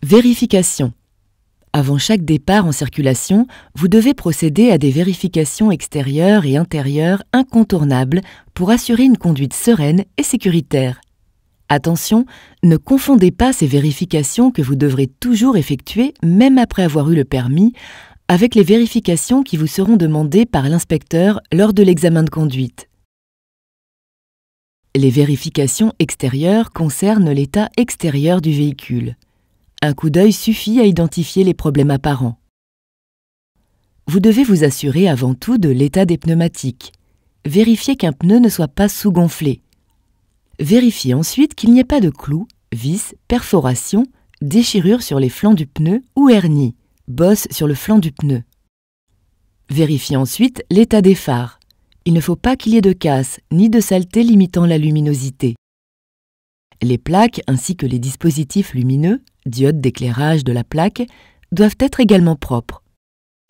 Vérification. Avant chaque départ en circulation, vous devez procéder à des vérifications extérieures et intérieures incontournables pour assurer une conduite sereine et sécuritaire. Attention, ne confondez pas ces vérifications que vous devrez toujours effectuer, même après avoir eu le permis, avec les vérifications qui vous seront demandées par l'inspecteur lors de l'examen de conduite. Les vérifications extérieures concernent l'état extérieur du véhicule. Un coup d'œil suffit à identifier les problèmes apparents. Vous devez vous assurer avant tout de l'état des pneumatiques. Vérifiez qu'un pneu ne soit pas sous-gonflé. Vérifiez ensuite qu'il n'y ait pas de clous, vis, perforations, déchirures sur les flancs du pneu ou hernies, bosses sur le flanc du pneu. Vérifiez ensuite l'état des phares. Il ne faut pas qu'il y ait de casse ni de saleté limitant la luminosité. Les plaques ainsi que les dispositifs lumineux, diodes d'éclairage de la plaque, doivent être également propres.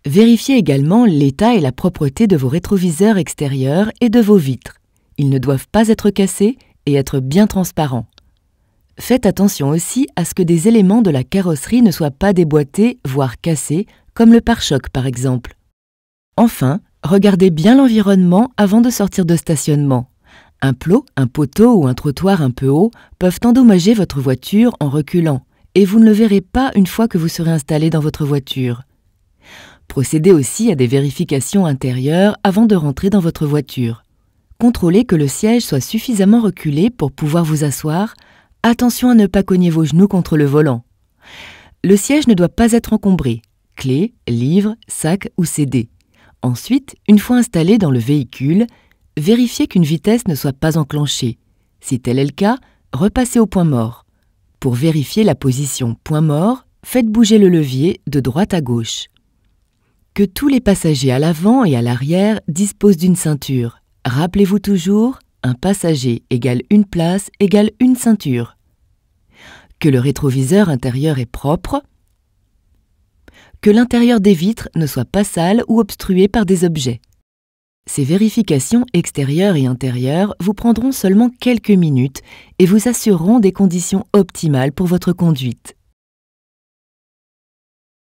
Vérifiez également l'état et la propreté de vos rétroviseurs extérieurs et de vos vitres. Ils ne doivent pas être cassés et être bien transparents. Faites attention aussi à ce que des éléments de la carrosserie ne soient pas déboîtés, voire cassés, comme le pare-choc par exemple. Enfin, regardez bien l'environnement avant de sortir de stationnement. Un plot, un poteau ou un trottoir un peu haut peuvent endommager votre voiture en reculant, et vous ne le verrez pas une fois que vous serez installé dans votre voiture. Procédez aussi à des vérifications intérieures avant de rentrer dans votre voiture. Contrôlez que le siège soit suffisamment reculé pour pouvoir vous asseoir. Attention à ne pas cogner vos genoux contre le volant. Le siège ne doit pas être encombré. Clés, livres, sacs ou CD. Ensuite, une fois installé dans le véhicule, vérifiez qu'une vitesse ne soit pas enclenchée. Si tel est le cas, repassez au point mort. Pour vérifier la position point mort, faites bouger le levier de droite à gauche. Que tous les passagers à l'avant et à l'arrière disposent d'une ceinture. Rappelez-vous toujours, un passager égale une place égale une ceinture. Que le rétroviseur intérieur est propre. Que l'intérieur des vitres ne soit pas sale ou obstrué par des objets. Ces vérifications extérieures et intérieures vous prendront seulement quelques minutes et vous assureront des conditions optimales pour votre conduite.